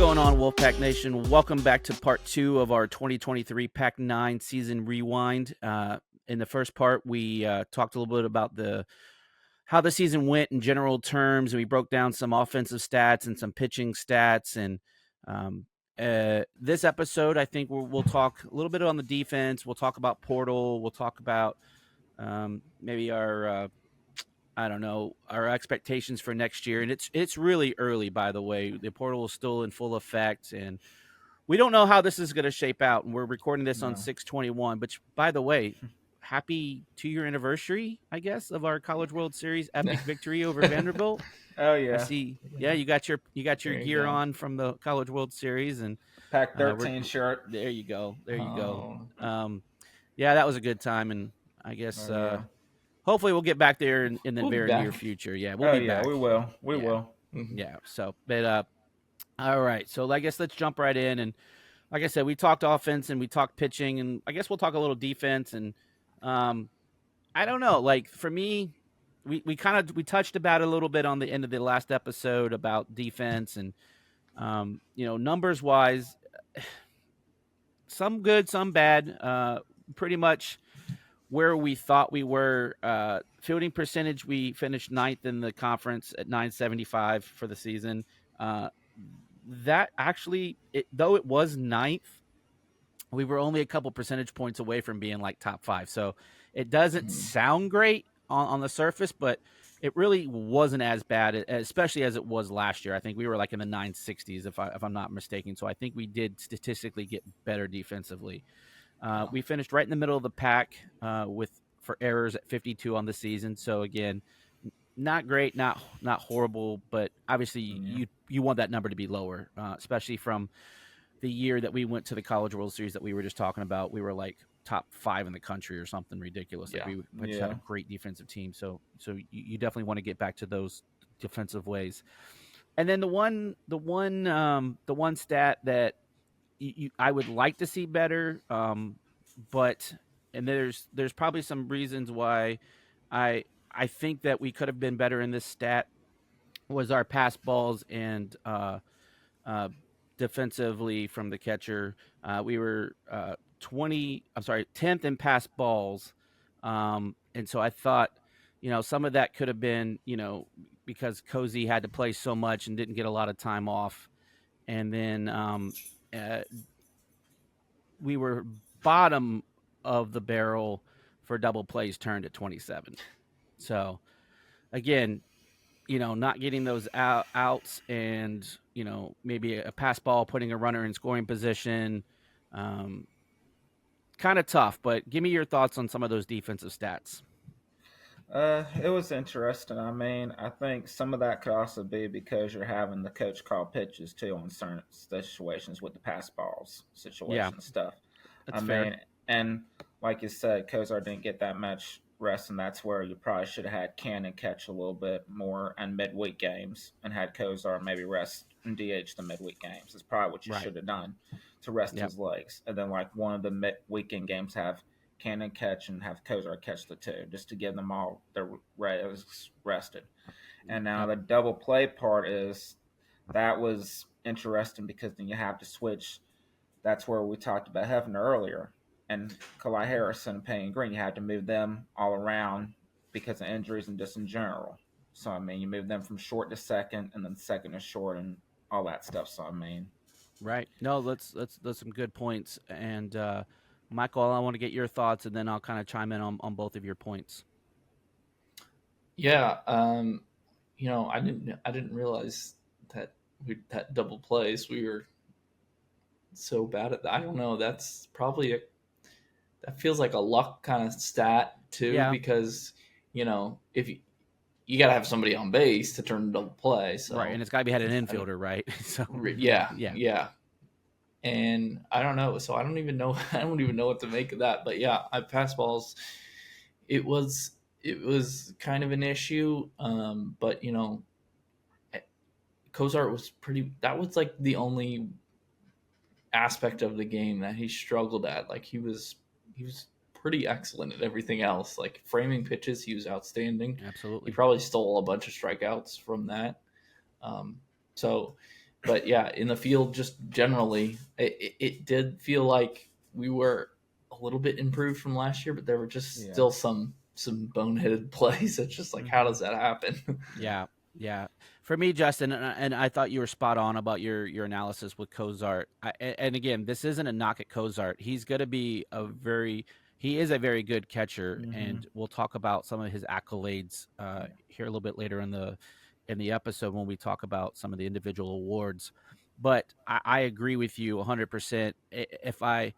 going on, Wolfpack Nation? Welcome back to part 2 of our 2023 Pac-9 season rewind. In the first part, we talked a little bit about how the season went in general terms, and we broke down some offensive stats and some pitching stats. And this episode, I think we'll talk a little bit on the defense. We'll talk about portal. We'll talk about maybe our our expectations for next year. And it's really early, by the way. The portal is still in full effect, and we don't know how this is going to shape out. And we're recording this on 6/21, which, by the way, happy 2-year anniversary, I guess, of our College World Series epic victory over Vanderbilt. Oh yeah. I see. Yeah, you got your gear on from the College World Series, and Pac 13 shirt. There you go. Yeah, that was a good time, and I guess hopefully we'll get back there in the very near future. Yeah, we'll be back. We will. We will. Yeah. So, but all right. So I guess let's jump right in. And like I said, we talked offense and we talked pitching, and I guess we'll talk a little defense. And I don't know. Like for me, we touched about it a little bit on the end of the last episode about defense, and numbers wise, some good, some bad. Pretty much where we thought we were. Fielding percentage, we finished 9th in the conference at .975 for the season. That actually, though it was 9th, we were only a couple percentage points away from being like top 5. So it doesn't sound great on the surface, but it really wasn't as bad, especially as it was last year. I think we were like in the 960s, if I'm not mistaken. So I think we did statistically get better defensively. We finished right in the middle of the pack for errors at 52 on the season. So again, not great, not horrible, but obviously you want that number to be lower, especially from the year that we went to the College World Series that we were just talking about. We were like top 5 in the country or something ridiculous. Like we just had a great defensive team. So you definitely want to get back to those defensive ways. And then the one stat that I would like to see better, but there's probably some reasons why I think that we could have been better in this stat, was our pass balls and defensively from the catcher. We were 10th in pass balls, and so I thought some of that could have been because Cozy had to play so much and didn't get a lot of time off, and then we were bottom of the barrel for double plays turned at 27. So again, not getting those outs and, maybe a pass ball, putting a runner in scoring position, kind of tough, but give me your thoughts on some of those defensive stats. It was interesting. I mean, I think some of that could also be because you're having the coach call pitches too on certain situations with the pass balls situation stuff. That's fair. And like you said, Kozar didn't get that much rest, and that's where you probably should have had Cannon catch a little bit more in midweek games and had Kozar maybe rest and DH the midweek games. That's probably what you should have done to rest his legs. And then like one of the weekend games have Cannon catch and have Kozar catch the 2 just to give them all their rested. And now the double play part that was interesting because then you have to switch. That's where we talked about Hefner earlier. And Kalai Harrison and Payne Green, you had to move them all around because of injuries and just in general. So, I mean, you move them from short to second and then second to short and all that stuff. So, I mean. Right. No, that's some good points. And, Michael, I want to get your thoughts, and then I'll kind of chime in on both of your points. Yeah. I didn't realize that that double plays, we were so bad at that. I don't know. That's probably that feels like a luck kind of stat too, because if you got to have somebody on base to turn a double play, so right, and it's got to be had an infielder, right? So yeah. And I don't know, so I don't even know what to make of that. But yeah, I pass balls. It was kind of an issue, but Kozart was that was like the only aspect of the game that he struggled at. Like he was pretty excellent at everything else. Like framing pitches, he was outstanding. Absolutely. He probably stole a bunch of strikeouts from that. So But yeah, in the field, just generally, it did feel like we were a little bit improved from last year, but there were just Yeah. still some boneheaded plays. It's just like, how Hmm. does that happen? Yeah, yeah. For me, Justin, and I thought you were spot on about your analysis with Cozart. And again, this isn't a knock at Cozart. He is a very good catcher, Hmm. and we'll talk about some of his accolades Yeah. here a little bit later in the episode when we talk about some of the individual awards. But I agree with you 100%. If I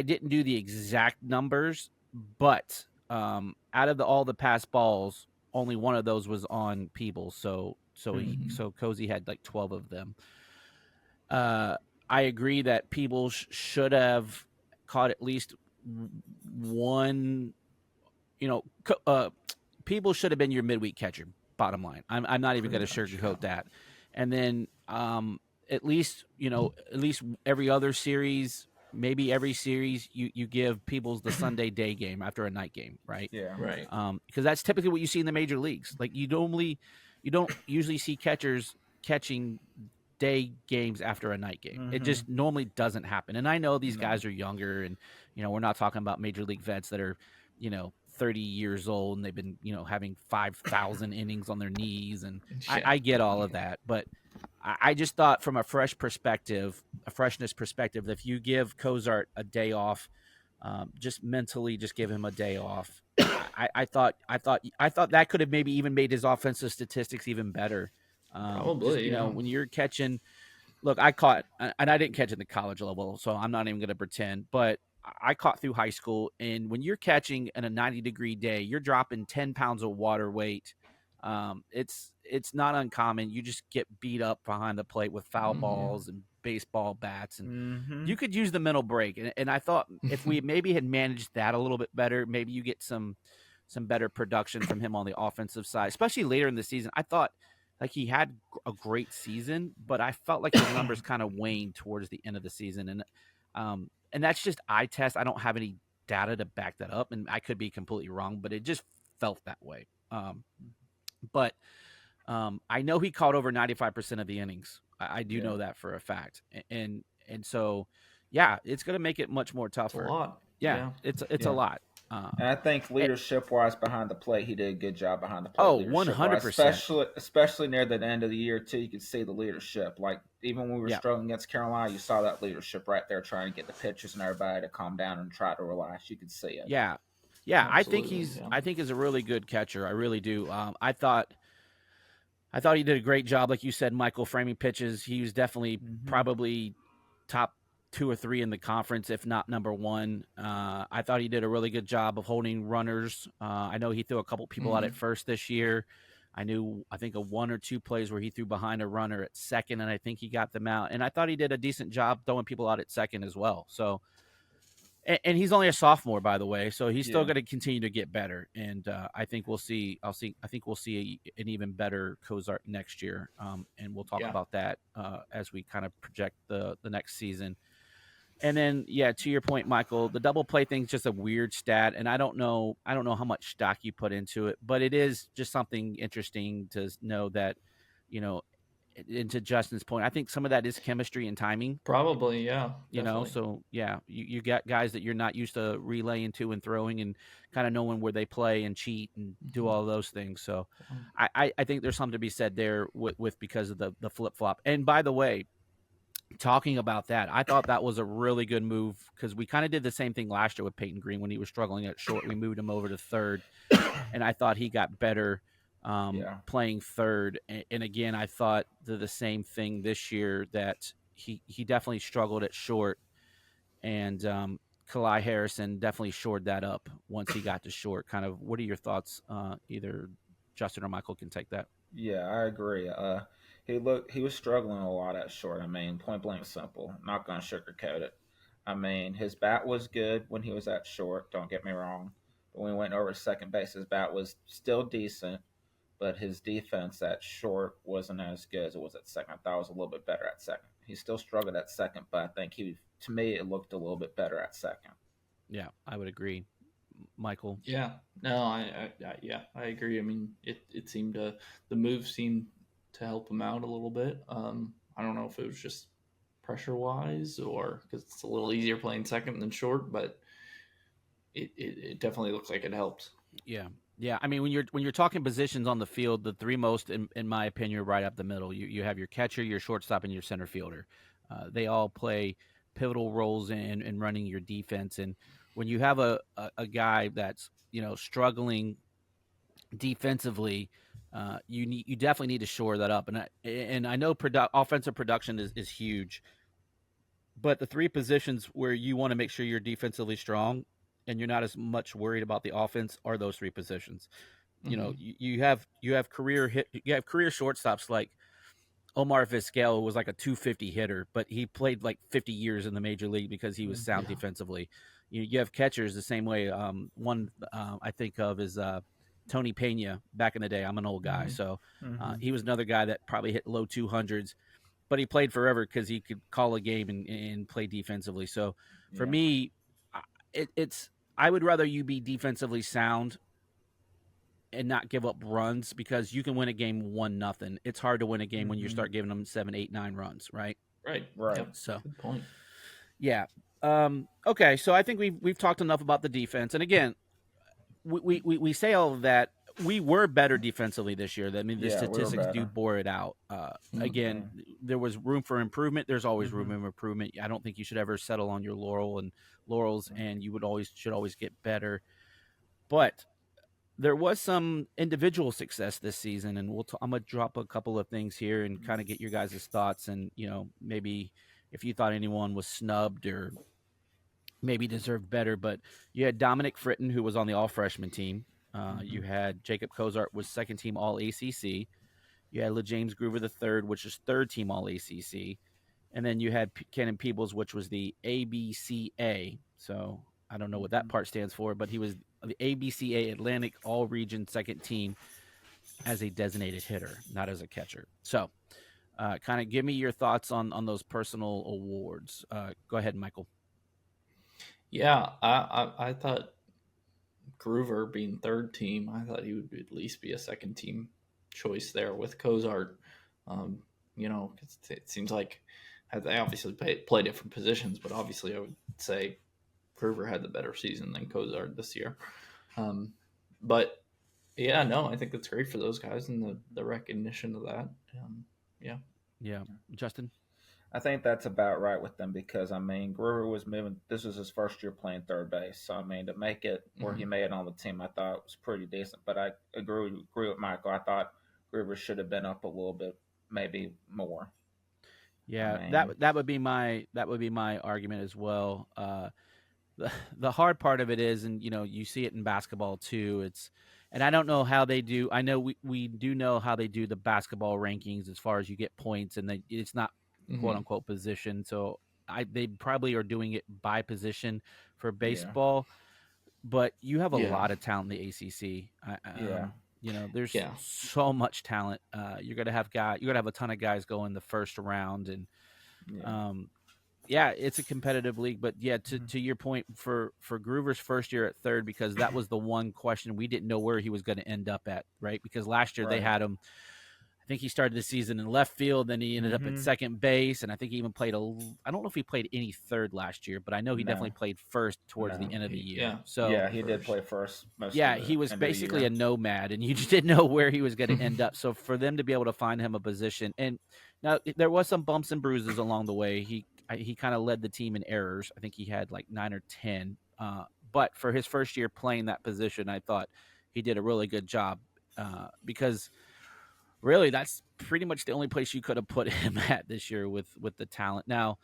didn't do the exact numbers, but out of all the pass balls, only one of those was on Peebles. Mhm. So Cozy had like 12 of them. Uh, I agree that Peebles should have caught at least one. You know, Peebles should have been your midweek catcher. Bottom line, I'm not even Pretty going to much, yeah. sugarcoat that. And then at least at least every other series, maybe every series, you give Peebles the Sunday day game after a night game, right? Yeah. Right. Because that's typically what you see in the major leagues. Like you don't usually see catchers catching day games after a night game. It Hmm. just normally doesn't happen. And I know these No. guys are younger, and we're not talking about major league vets that are 30 years old and they've been having 5,000 innings on their knees, and Yeah. I get all Yeah. of that, but I just thought from a freshness perspective, that if you give Cozart a day off, just mentally, just give him a day off. I thought that could have maybe even made his offensive statistics even better. Just Probably, yeah. when you're catching, look, I caught, and I didn't catch in the college level, so I'm not even going to pretend, but I caught through high school. And when you're catching in a 90-degree day, you're dropping 10 pounds of water weight. It's not uncommon. You just get beat up behind the plate with foul Hmm. balls and baseball bats, and Hmm. you could use the mental break. And I thought if we maybe had managed that a little bit better, maybe you get some better production from him on the offensive side, especially later in the season. I thought like he had a great season, but I felt like his numbers kind of waned towards the end of the season, and that's just eye test. I don't have any data to back that up, and I could be completely wrong, but it just felt that way. But I know he caught over 95% of the innings. I do Yeah. know that for a fact, and so yeah, it's going to make it much more It's a tougher. lot. Yeah, Yeah. it's a Yeah. lot. And I think Eh, leadership wise behind the plate, he did a good job behind the plate oh, leadership wise, 100%. especially near the end of the year too. You could see the leadership. Like even when we were Yeah, struggling against Carolina, you saw that leadership right there, trying to get the pitchers and everybody to calm down and try to relax. You could see it. yeah, yeah. Absolutely. Yeah. I think he's a really good catcher. I really do. I thought he did a great job, like you said, Michael, framing pitches. He was definitely Hmm. probably top two or three in the conference, if not number one. I thought he did a really good job of holding runners. I know he threw a couple people out at Hmm. first this year. I think a one or two plays where he threw behind a runner at second, and I think he got them out. And I thought he did a decent job throwing people out at second as well. So, and he's only a sophomore, by the way, so he's still Yeah. going to continue to get better. And I think we'll see. I think we'll see an even better Cozart next year. And we'll talk Yeah. about that as we kind of project the next season. And then, yeah, to your point, Michael, the double play thing's just a weird stat, and I don't know how much stock you put into it, but it is just something interesting to know that, you know, and to Justin's point, I think some of that is chemistry and timing. Probably, yeah. Definitely. So yeah, you got guys that you're not used to relaying to and throwing and kind of knowing where they play and cheat and do Hmm. all those things. So Yeah. I think there's something to be said there with because of the flip flop. And by the way, talking about that, I thought that was a really good move because we kind of did the same thing last year with Peyton Green when he was struggling at short. We moved him over to third, and I thought he got better Yeah. playing third. And again, I thought the same thing this year that he definitely struggled at short, and Kalai Harrison definitely shored that up once he got to short. Kind of, what are your thoughts? Either Justin or Michael can take that. Yeah, I agree. He was struggling a lot at short. I mean, point blank simple. Not gonna sugarcoat it. I mean, his bat was good when he was at short. Don't get me wrong. But when we went over to second base, his bat was still decent, but his defense at short wasn't as good as it was at second. I thought it was a little bit better at second. He still struggled at second, but I think to me, it looked a little bit better at second. Yeah, I would agree, Michael. Yeah. No, yeah, I agree. I mean, it seemed to the move seemed to help him out a little bit. I don't know if it was just pressure wise or because it's a little easier playing second than short, but it definitely looks like it helped. Yeah. Yeah, I mean when you're talking positions on the field, the three most, in my opinion, are right up the middle. You have your catcher, your shortstop, and your center fielder. They all play pivotal roles in running your defense. And when you have a guy that's struggling defensively, you definitely need to shore that up. And I know offensive production is huge, but the three positions where you want to make sure you're defensively strong and you're not as much worried about the offense are those three positions. Mm-hmm. You have career shortstops like Omar Vizquel was like a 250 hitter, but he played like 50 years in the major league because he was sound Yeah. defensively. You have catchers the same way. One I think of is Tony Pena back in the day. I'm an old guy, Mm-hmm. so Mm-hmm. he was another guy that probably hit low 200s, but he played forever because he could call a game and play defensively. So for Yeah. me, it's I would rather you be defensively sound and not give up runs because you can win a game 1-0. It's hard to win a game when you Mm-hmm. start giving them 7, 8, 9 runs, right? Right. Right. Yep. So Good point. yeah. Okay, so I think we've talked enough about the defense, and again, we say all of that. We were better defensively this year. I mean, the Yeah, we were statistics do better. bore it out. Mm-hmm. Again, there was room for improvement. There's always room Mm-hmm. for improvement. I don't think you should ever settle on your laurels, and you should always get better. But there was some individual success this season, and I'm gonna drop a couple of things here and kind of get your guys' thoughts, and maybe if you thought anyone was snubbed or maybe deserved better. But you had Dominic Fritton, who was on the all freshman team. Mm-hmm. You had Jacob Cozart was second team all ACC. You had LeJames Groover the third, which is third team all ACC. And then you had Cannon Peebles, which was the ABCA. So I don't know what that Mm-hmm. part stands for, but he was the ABCA Atlantic All Region second team as a designated hitter, not as a catcher. So kind of give me your thoughts on those personal awards. Go ahead, Michael. Yeah, I thought Groover being third team, I thought he would at least be a second team choice there with Cozart. Um, it seems like they obviously play different positions, but obviously I would say Groover had the better season than Cozart this year. Um, but yeah, no, I think that's great for those guys and the recognition of that. Yeah. Yeah, Justin. I think that's about right with them because I mean Brewer was moving. This was his first year playing third base, so I mean to make it where he Mm-hmm. made it on the team, I thought was pretty decent. But I agree with Michael. I thought Brewer should have been up a little bit, maybe more. I Yeah, mean, that would be my argument as well. The hard part of it is, and you see it in basketball too. And I don't know how they do. I know we do know how they do the basketball rankings as far as you get points, and it's not quote Mm-hmm. unquote position. So they probably are doing it by position for yeah, baseball, but you have a Yeah. lot of talent in the ACC. yeah, There's Yeah. so much talent. You're gonna have a ton of guys go in the first round, and yeah, um, yeah, it's a competitive league. But yeah, to mhm, to your point, for Groover's first year at third, because that was the one question we didn't know where he was going to end up at, right? Because last year they right. had him. I think he started the season in left field, then he ended up at Mm-hmm. second base, and I think he even played I don't know if he played any third last year, but I know he definitely No, played first towards the no. end of the year. Yeah. So Yeah, Played he did first. play first most of yeah, the he was end of the basically a year. nomad, and you just didn't know where he was going to end up. So for them to be able to find him a position, and now there was some bumps and bruises along the way. He kind of led the team in errors. I think he had like 9 or 10. But for his first year playing that position, I thought he did a really good job because really that's pretty much the only place you could have put him at this year with the talent. Now,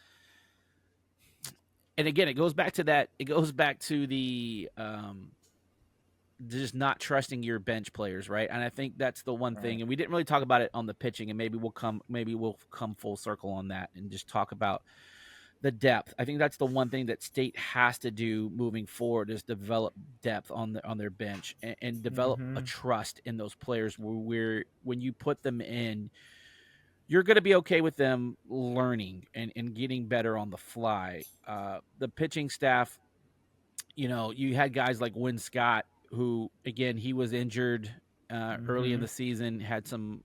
and again, it goes back to that. It goes back to the just not trusting your bench players, right? And I think that's the one thing. Right. And we didn't really talk about it on the pitching, and maybe we'll come full circle on that and just talk about the depth. I think that's the one thing that State has to do moving forward is develop depth on their bench and develop a Mm-hmm. trust in those players where when you put them in, you're going to be okay with them learning and getting better on the fly. The pitching staff, you had guys like Win Scott, who again he was injured early in Mm-hmm. the season, had some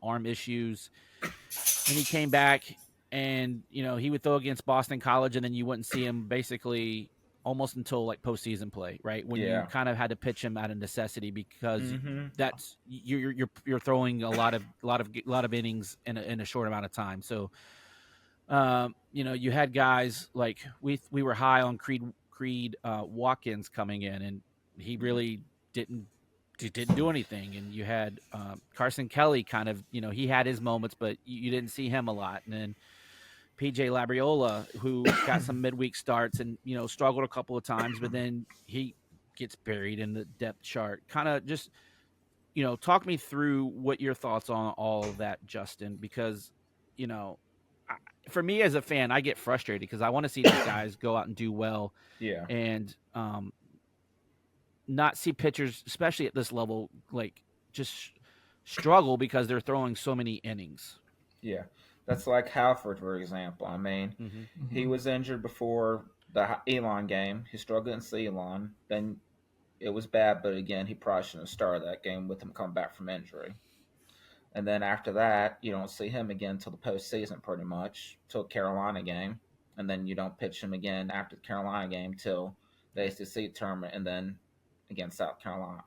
arm issues, and he came back, and he would throw against Boston College, and then you wouldn't see him basically almost until like postseason play, right? When you Yeah. kind of had to pitch him out of necessity because Mm-hmm. that's you're throwing a lot of innings in a short amount of time. So you had guys like we were high on Creed Watkins coming in, and he really didn't didn't do anything. And you had Carson Kelly kind of he had his moments, but you didn't see him a lot. And then PJ Labriola, who got some midweek starts and struggled a couple of times, but then he gets buried in the depth chart. Kind of just talk me through what your thoughts on all of that, Justin, because you know, I, for me as a fan, I get frustrated because I want to see these guys go out and do well, Yeah. and not see pitchers, especially at this level, like just struggle because they're throwing so many innings. Yeah. That's like Halford, for example. I mean, Mm-hmm. he Hmm. was injured before the Elon game. He struggled against Elon. Then it was bad, but again, he probably shouldn't have started that game with him coming back from injury. And then after that, you don't see him again until the postseason, pretty much, till Carolina game. And then you don't pitch him again after the Carolina game till the ACC tournament, and then against South Carolina.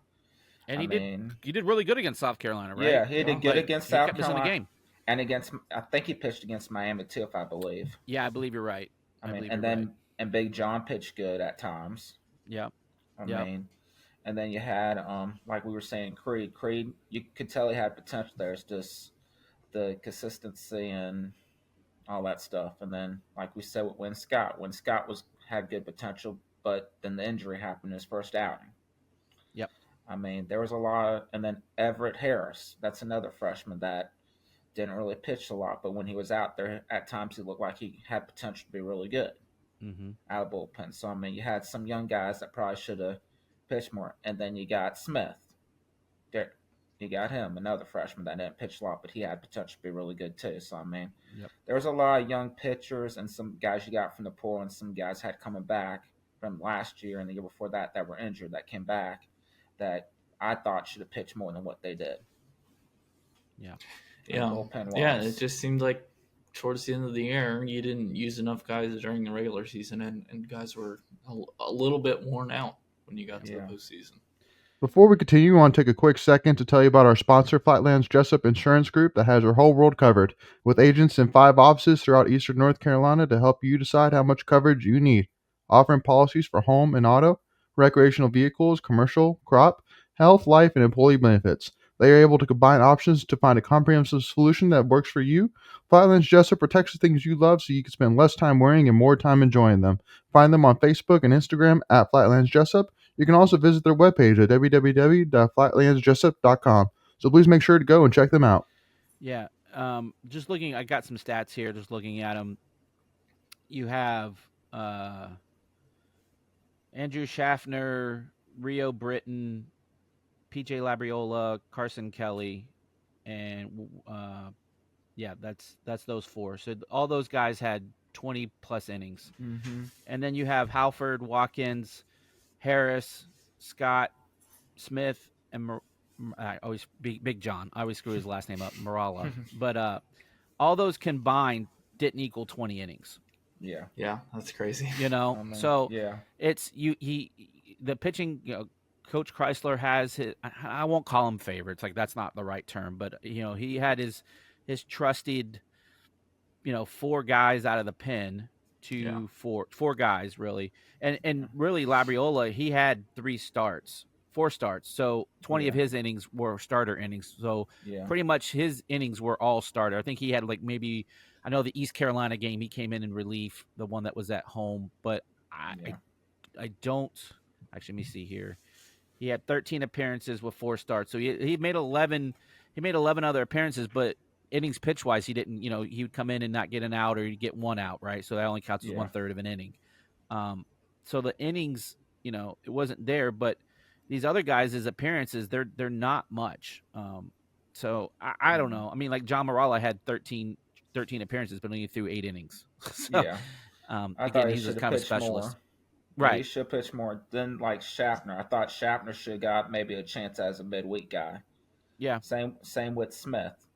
And I he did mean, he did really good against South Carolina, right? yeah, he did Yeah. good Like against he South kept us in the Carolina, game. and against I think he pitched against Miami too, if I believe. Yeah, I believe you're right. I I mean, believe and you're right. then and Big John pitched good at times. Yep. I Yep. mean, and then you had like we were saying, Creed. Creed, you could tell he had potential there. It's just the consistency and all that stuff. And then, like we said with When Scott was had good potential, but then the injury happened in his first outing. Yep. I mean, there was a lot of, and then Everett Harris, that's another freshman that didn't really pitch a lot, but when he was out there, at times he looked like he had potential to be really good Mm-hmm. out of bullpen. So I mean, you had some young guys that probably should have pitched more, and then you got Smith. There, you got him, another freshman that didn't pitch a lot, but he had potential to be really good too. So I mean, Yep. there was a lot of young pitchers and some guys you got from the pool, and some guys had coming back from last year and the year before that were injured that came back that I thought should have pitched more than what they did. Yeah. And Yeah. bullpen Yeah. It wise, just seemed like towards the end of the year, you didn't use enough guys during the regular season, and guys were a little bit worn out when you got to the yeah, postseason. Before we continue, I want to take a quick second to tell you about our sponsor, Flatlands Jessup Insurance Group, that has your whole world covered, with agents in 5 offices throughout eastern North Carolina to help you decide how much coverage you need, offering policies for home and auto, recreational vehicles, commercial, crop, health, life, and employee benefits. They are able to combine options to find a comprehensive solution that works for you. Flatlands Jessup protects the things you love so you can spend less time worrying and more time enjoying them. Find them on Facebook and Instagram at Flatlands Jessup. You can also visit their webpage at www.flatlandsjessup.com. So please make sure to go and check them out. Yeah. Just looking, I got some stats here. Just looking at them, you have uh, Andrew Schaffner, Rio Britton, PJ Labriola, Carson Kelly, and yeah, that's those four. So all those guys had 20 plus innings, mm-hmm. and then you have Halford, Watkins, Harris, Scott, Smith, and I always Big John. I always screw his last name up, Morala. But all those combined didn't equal 20 innings. yeah. Yeah, that's crazy. I mean, So yeah, it's the pitching. Coach Chrysler has his. I won't call him favorites. Like that's not the right term, but he had his trusted, four guys out of the pen Yeah. to four guys really, and really Labriola he had four starts, so 20 of yeah, his innings were starter innings. So yeah, pretty much his innings were all starter. I think he had like maybe I know the East Carolina game he came in relief, the one that was at home, but I yeah, I, I don't actually. Let me see here. He had 13 appearances with four starts. So he made 11. He made 11 other appearances, but innings pitch wise, he didn't. He would come in and not get an out, or he'd get one out, right? So that only counts as yeah, 1/3 of an inning. So the innings, it wasn't there, but these other guys' his appearances, they're not much. So I don't mm, know. I mean, like John Morala had 13 appearances, but only threw 8 innings. So yeah. I again, thought he he's should a have kind of pitched specialist. more. Yeah, he Right. should pitch more than like Schaffner. I thought Schaffner should have got maybe a chance as a midweek guy. Yeah. Same with Smith.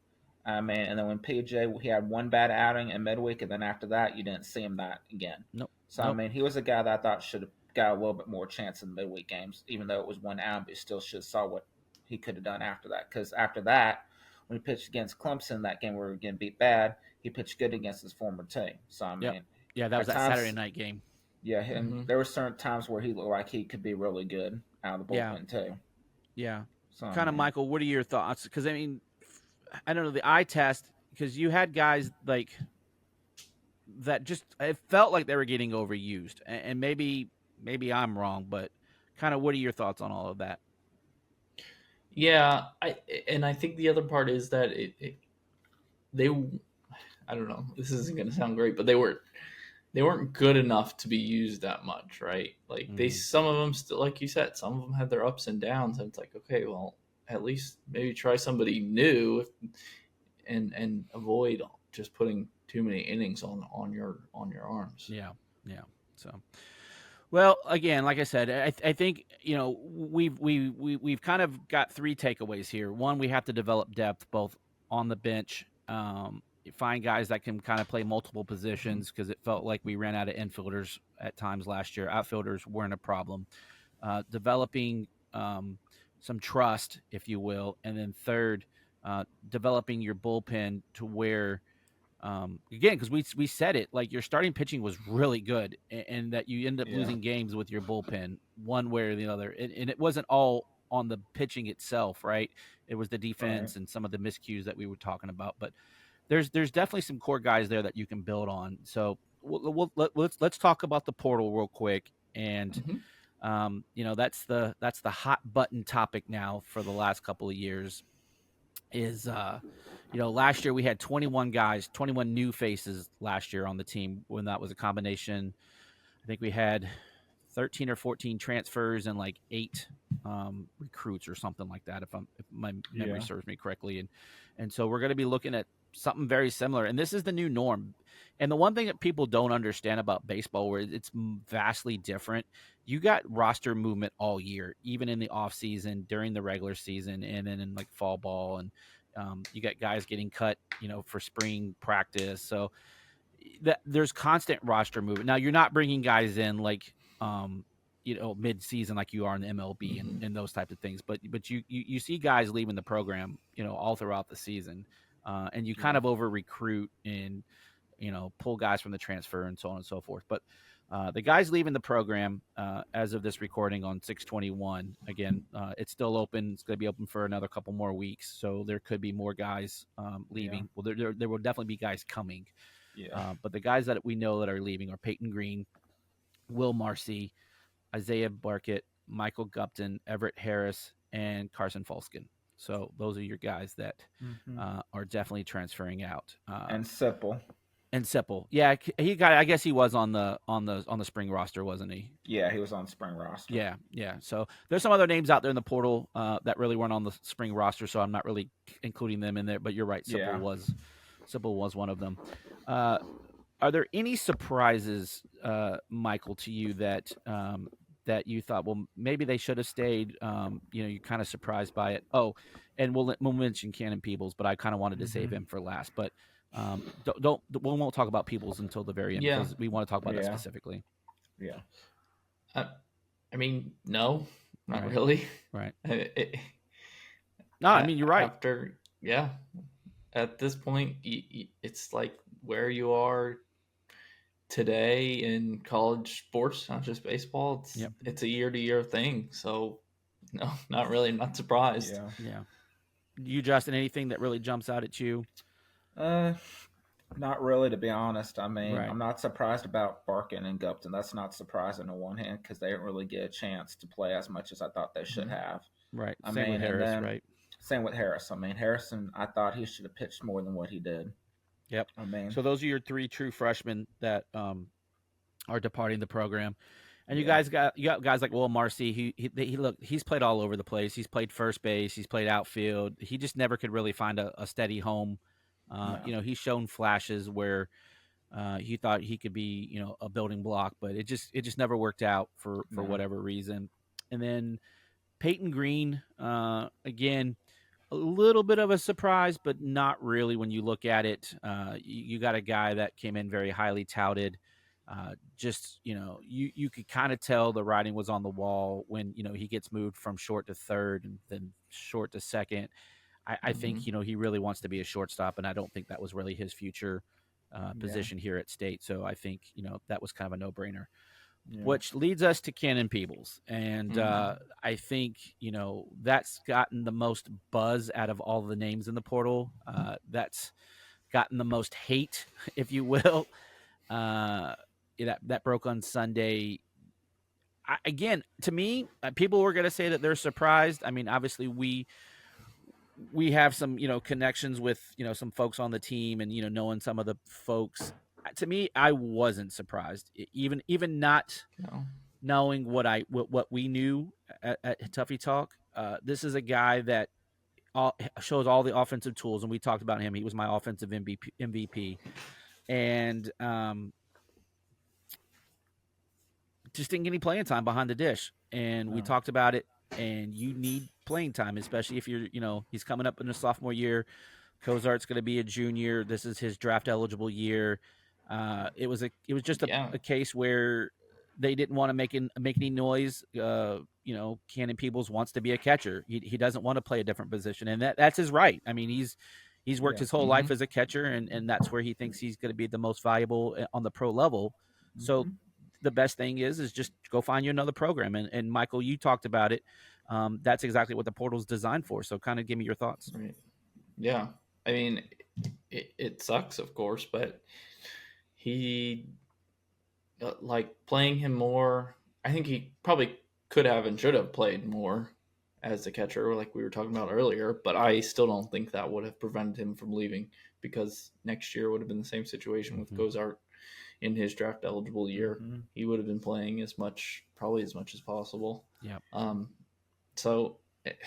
I mean, and then when PJ he had one bad outing in midweek, and then after that you didn't see him that again. Nope. So I Nope. mean, he was a guy that I thought should have got a little bit more chance in the midweek games, even though it was one out. But he still should have saw what he could have done after that. Because after that, when he pitched against Clemson, that game where we were getting beat bad, he pitched good against his former team. So I Yep. mean, Yeah, that was at that Saturday times, night game. yeah, and Mm-hmm. there were certain times where he looked like he could be really good out of the Yeah. bullpen too. Yeah. So I Kind of, mean, Michael, what are your thoughts? Because I mean, I don't know the eye test because you had guys like that just it felt like they were getting overused, and maybe I'm wrong, but kind of what are your thoughts on all of that? Yeah, I think the other part is that they I don't know. This isn't going to sound great, but they weren't good enough to be used that much, right? Like Mm-hmm. some of them still, like you said, some of them had their ups and downs, and it's like, okay, well, at least maybe try somebody new, and avoid just putting too many innings on your arms. Yeah, yeah. So, well, again, like I said, I think we've kind of got three takeaways here. One, we have to develop depth both on the bench. Find guys that can kind of play multiple positions because it felt like we ran out of infielders at times last year. Outfielders weren't a problem. Developing some trust, if you will, and then third, developing your bullpen to where again, because we said it, like your starting pitching was really good, and that you end up yeah, losing games with your bullpen one way or the other, and it wasn't all on the pitching itself, right? It was the right. defense and some of the miscues that we were talking about, but there's definitely some core guys there that you can build on. So let's talk about the portal real quick, and Mm-hmm. that's the hot button topic now for the last couple of years is last year we had 21 guys, 21 new faces last year on the team when that was a combination. I think we had 13 or 14 transfers and like 8 recruits or something like that if my memory Yeah, serves me correctly, and so we're going to be looking at something very similar, and this is the new norm. And the one thing that people don't understand about baseball, where it's vastly different, you got roster movement all year, even in the off season, during the regular season, and then in like fall ball, and you got guys getting cut, for spring practice. So that there's constant roster movement. Now you're not bringing guys in like mid season like you are in the MLB and, Mm-hmm. and those types of things, but you see guys leaving the program, all throughout the season, and you kind yeah, of over recruit and pull guys from the transfer and so on and so forth. But the guys leaving the program as of this recording on 6/21, again, it's still open. It's going to be open for another couple more weeks, so there could be more guys yeah, leaving. Well, there will definitely be guys coming, yeah, but the guys that we know that are leaving are Peyton Green, Will Marcy, Isaiah Barkett, Michael Gupton, Everett Harris, and Carson Falskin. So those are your guys that hmm are definitely transferring out. and Sipple. And Sipple, yeah, he got. I guess he was on the spring roster, wasn't he? Yeah, he was on spring roster. Yeah, yeah. So there's some other names out there in the portal that really weren't on the spring roster, so I'm not really including them in there. But you're right, Yeah. Sipple was one of them. Uh, are there any surprises, Michael, to you that you thought, well, maybe they should have stayed? You're kind of surprised by it. Oh, and we'll mention Cannon Peebles, but I kind of wanted to save hmm him for last. But don't we won't talk about Peebles until the very end Yeah. because we want to talk about that Yeah. specifically. Yeah. I, I mean, no, not Right. really. Right. It- No, I mean you're right. After, yeah, at this point, it's like where you are today in college sports, not just baseball. It's Yep. it's a year-to-year thing. So, no, not really. I'm not surprised. Yeah. Yeah. You, Justin, anything that really jumps out at you? Uh, Not really, to be honest. I mean, Right. I'm not surprised about Barkin and Gupton. That's not surprising on one hand because they didn't really get a chance to play as much as I thought they should have. Right. I Same mean, with and Harris, then right? same with Harris. I mean, Harrison, I thought he should have pitched more than what he did. Yep. I mean, So those are your three true freshmen that are departing the program. And you yeah, got guys like Will Marcy. He's played all over the place. He's played first base. He's played outfield. He just never could really find a steady home. no, He's shown flashes where He thought he could be, a building block, but it just never worked out for No. whatever reason. And then Peyton Green, again, a little bit of a surprise, but not really when you look at it. You got a guy that came in very highly touted. Just you could kind of tell the writing was on the wall when he gets moved from short to third and then short to second. I think he really wants to be a shortstop, and I don't think that was really his future Yeah. position here at State. So I think that was kind of a no brainer. Yeah. Which leads us to Cannon Peebles, and I think that's gotten the most buzz out of all the names in the portal. That's gotten the most hate, if you will. That broke on Sunday. Again, to me, people were going to say that they're surprised. I mean, obviously we have some connections with some folks on the team, and knowing some of the folks. To me, I wasn't surprised, even not No. knowing what we knew at Tuffy Talk. This is a guy that shows all the offensive tools, and we talked about him. He was my offensive MVP, and just didn't get any playing time behind the dish. And we talked about it. And you need playing time, especially if you're, he's coming up in his sophomore year. Cozart's going to be a junior. This is his draft eligible year. It was just a case where they didn't want to make any noise. Cannon Peebles wants to be a catcher. He doesn't want to play a different position, and that's his right. I mean, he's worked his whole life as a catcher, and that's where he thinks he's going to be the most valuable on the pro level. So the best thing is just go find you another program. And Michael, you talked about it. That's exactly what the portal's designed for. So kind of give me your thoughts. Right. Yeah. I mean, it sucks, of course, but he like playing him more. I think he probably could have and should have played more as a catcher, like we were talking about earlier. But I still don't think that would have prevented him from leaving, because next year would have been the same situation with Cozart in his draft eligible year. He would have been playing probably as much as possible. Yeah. So, it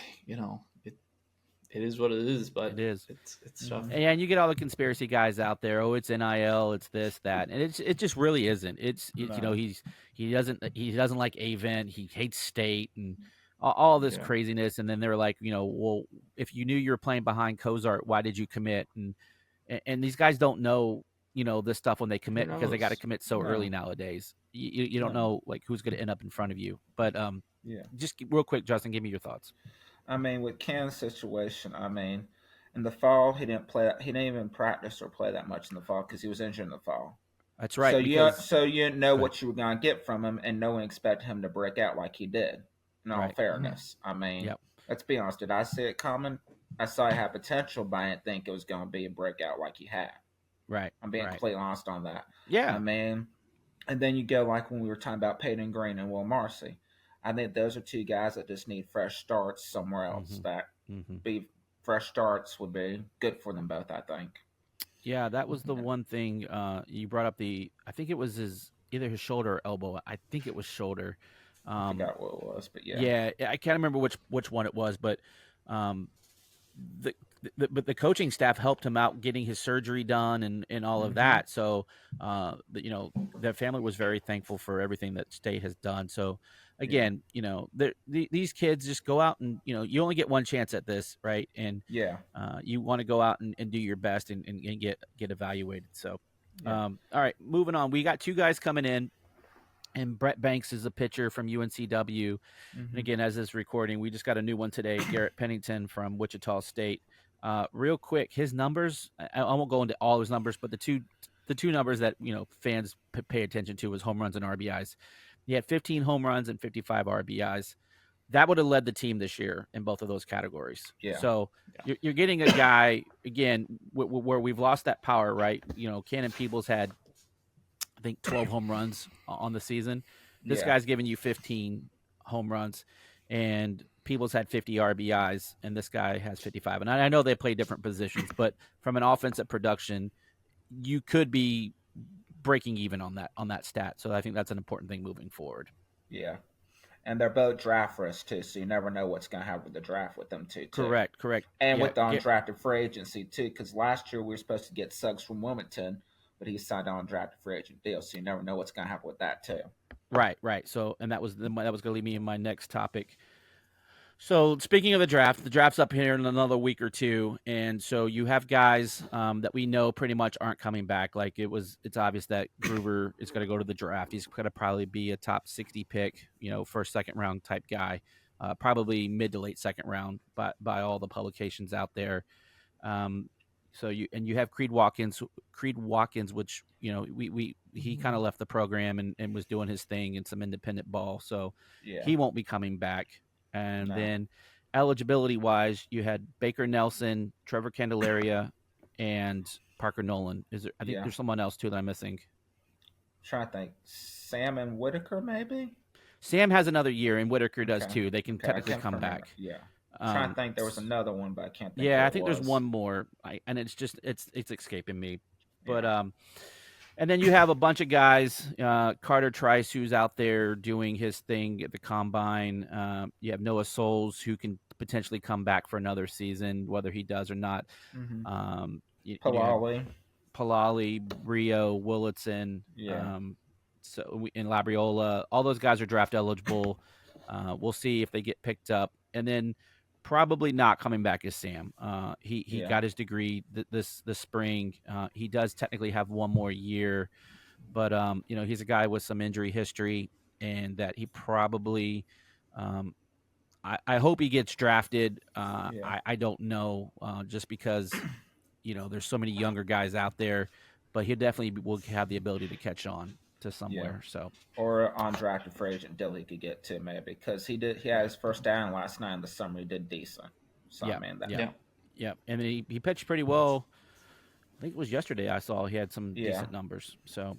is what it is, but it is. It's tough. And you get all the conspiracy guys out there. Oh, it's NIL, it's this, that, and it just really isn't. He doesn't like Avent. He hates State and all this craziness. And then they're like, well, if you knew you were playing behind Cozart, why did you commit? And these guys don't know this stuff when they commit, because they got to commit so early nowadays. You don't know like who's going to end up in front of you. But just real quick, Justin, give me your thoughts. I mean, with Ken's situation, I mean, in the fall he didn't play. He didn't even practice or play that much in the fall because he was injured in the fall. That's right. So you didn't know what you were going to get from him, and no one expected him to break out like he did. In all fairness, I mean, let's be honest. Did I see it coming? I saw he had potential, but I didn't think it was going to be a breakout like he had. Right. I'm being completely honest on that. Yeah. I mean, and then you go like when we were talking about Peyton Green and Will Marcy. I think those are two guys that just need fresh starts somewhere else. That be fresh starts would be good for them both, I think. Yeah, that was the one thing you brought up. I think it was either his shoulder or elbow. I think it was shoulder. I forgot what it was, but yeah. Yeah, I can't remember which one it was, but the coaching staff helped him out getting his surgery done and all of that. So, their family was very thankful for everything that State has done. So, again, these kids just go out and, you only get one chance at this, right? And you want to go out and do your best and get evaluated. So, all right, moving on. We got two guys coming in. And Brett Banks is a pitcher from UNCW. And again, as this recording, we just got a new one today, Garrett Pennington from Wichita State. Real quick, his numbers, I won't go into all his numbers, but the two numbers that fans pay attention to was home runs and RBIs. He had 15 home runs and 55 RBIs. That would have led the team this year in both of those categories. Yeah. So you're getting a guy, again, where we've lost that power, right? Cannon Peebles had, I think, 12 home runs on the season. This guy's giving you 15 home runs, and Peebles had 50 RBIs, and this guy has 55. And I know they play different positions, but from an offensive production, you could be breaking even on that stat. So I think that's an important thing moving forward. Yeah. And they're both draft risks, too, so you never know what's going to happen with the draft with them, too. Correct. And with the undrafted free agency, too, because last year we were supposed to get Suggs from Wilmington. but he signed on a drafted free agent deal, so you never know what's going to happen with that too. Right. So, and that was going to lead me in my next topic. So, speaking of the draft's up here in another week or two, and so you have guys that we know pretty much aren't coming back. Like it's obvious that Gruber is going to go to the draft. He's going to probably be a top 60 pick, first, second round type guy, probably mid to late second round by all the publications out there. Um, so you have Creed Watkins, which he kind of left the program and was doing his thing in some independent ball, so Yeah. he won't be coming back. And No. then eligibility wise, you had Baker Nelson, Trevor Candelaria, and Parker Nolan. I think there's someone else too that I'm missing. Trying to think, Sam and Whitaker maybe. Sam has another year, and Whitaker does too. They can technically come back. Yeah. Trying to think, there was another one, but I can't think. Yeah, I think there's one more, and it's just it's escaping me. But and then you have a bunch of guys, Carter Trice, who's out there doing his thing at the combine. You have Noah Souls, who can potentially come back for another season, whether he does or not. Palali, Rio, Willitson, and Labriola. All those guys are draft eligible. We'll see if they get picked up. And then probably not coming back is Sam. He got his degree this spring. He does technically have one more year, but he's a guy with some injury history, and that he probably. I hope he gets drafted. I don't know, just because there's so many younger guys out there, but he definitely will have the ability to catch on to somewhere. So or undrafted free agent deal he could get to maybe, because he had his first down last night in the summer. He did decent. So yeah, and he pitched pretty well. I think it was yesterday I saw he had some decent numbers. So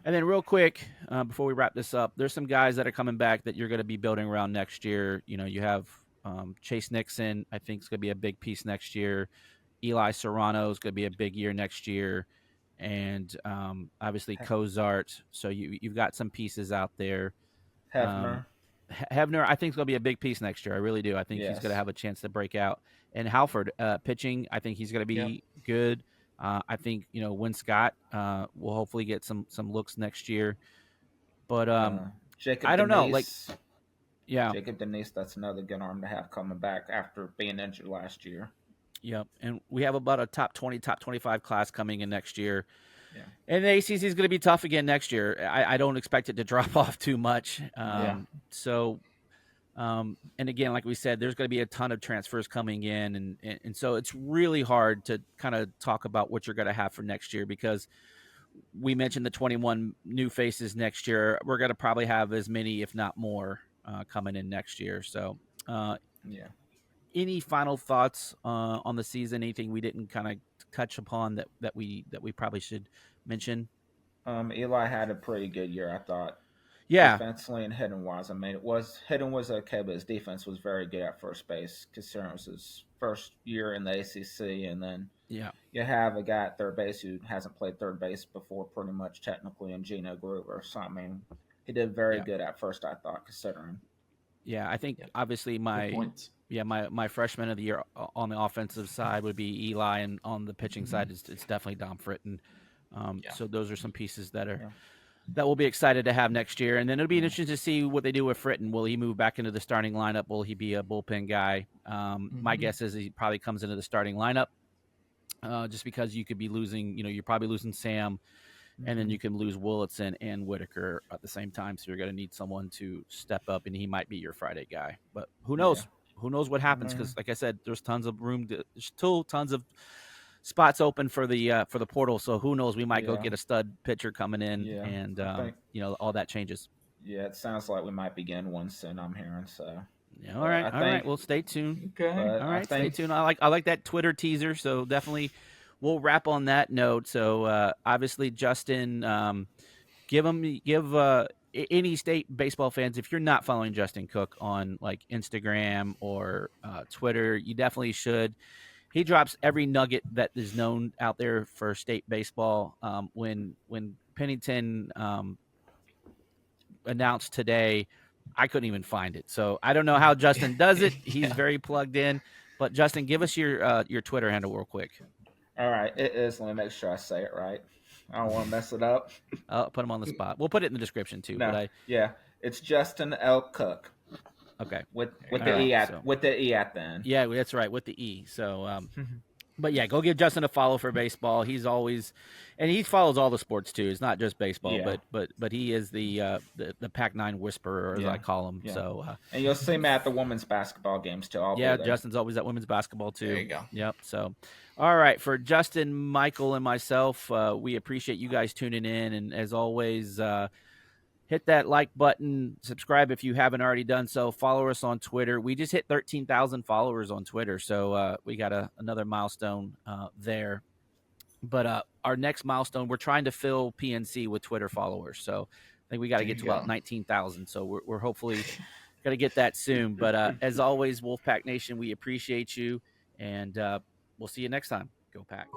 and then real quick, before we wrap this up, there's some guys that are coming back that you're going to be building around next year. You have Chase Nixon. I think is going to be a big piece next year. Eli Serrano is going to be a big year next year. And obviously Cozart. So you've got some pieces out there. Hefner, I think is going to be a big piece next year. I really do. I think he's going to have a chance to break out. And Halford, pitching, I think he's going to be good. I think Win Scott will hopefully get some looks next year. But I don't know. Jacob Denise, that's another good arm to have coming back after being injured last year. Yep, and we have about a top 20, top 25 class coming in next year. Yeah. And the ACC is going to be tough again next year. I don't expect it to drop off too much. So, and again, like we said, there's going to be a ton of transfers coming in. And so it's really hard to kind of talk about what you're going to have for next year, because we mentioned the 21 new faces next year. We're going to probably have as many, if not more, coming in next year. So, any final thoughts on the season? Anything we didn't kind of touch upon that we probably should mention? Eli had a pretty good year, I thought. Yeah. Defensively and hitting wise. I mean, hitting was okay, but his defense was very good at first base, considering it was his first year in the ACC. And then you have a guy at third base who hasn't played third base before, pretty much technically, in Gino Gruber. So I mean, he did very good at first, I thought, considering. Yeah, I think obviously my freshman of the year on the offensive side would be Eli, and on the pitching side it's definitely Dom Fritton. So those are some pieces that we'll be excited to have next year. And then it'll be interesting to see what they do with Fritton. Will he move back into the starting lineup? Will he be a bullpen guy? My guess is he probably comes into the starting lineup, just because you could be losing, you're probably losing Sam. And then you can lose Willitson and Whitaker at the same time. So you're going to need someone to step up, and he might be your Friday guy. But who knows? Yeah. Who knows what happens? Because, like I said, there's tons of room. There's still tons of spots open for the portal. So who knows? We might go get a stud pitcher coming in, and all that changes. Yeah, it sounds like we might begin one soon. I'm hearing so. Yeah, all right. Well, stay tuned. Okay. All right, stay tuned. I like that Twitter teaser. So definitely. We'll wrap on that note. So obviously, Justin, give any state baseball fans, if you're not following Justin Cooke on like Instagram or Twitter, you definitely should. He drops every nugget that is known out there for state baseball. When Pennington announced today, I couldn't even find it. So I don't know how Justin does it. He's very plugged in. But Justin, give us your Twitter handle real quick. All right, it is. Let me make sure I say it right. I don't want to mess it up. I'll put him on the spot. We'll put it in the description too. No, yeah, it's Justin L. Cooke Okay. with There the you E go. at So- with the E at the end. Yeah, that's right, with the E. So, but yeah, go give Justin a follow for baseball. He's always, and he follows all the sports too. It's not just baseball, Yeah. but he is the Pac-9 whisperer, as Yeah. I call him. Yeah. So And you'll see me at the women's basketball games too. I'll yeah, be there. Justin's always at women's basketball too. There you go. Yep. So, all right, for Justin, Michael, and myself, we appreciate you guys tuning in, and as always, hit that like button, subscribe if you haven't already done so. Follow us on Twitter. We just hit 13,000 followers on Twitter, so we got another milestone there. But our next milestone, we're trying to fill PNC with Twitter followers, so I think we got to There get you to about go. 19,000. So we're hopefully going to get that soon. But as always, Wolfpack Nation, we appreciate you, and we'll see you next time. Go Pack.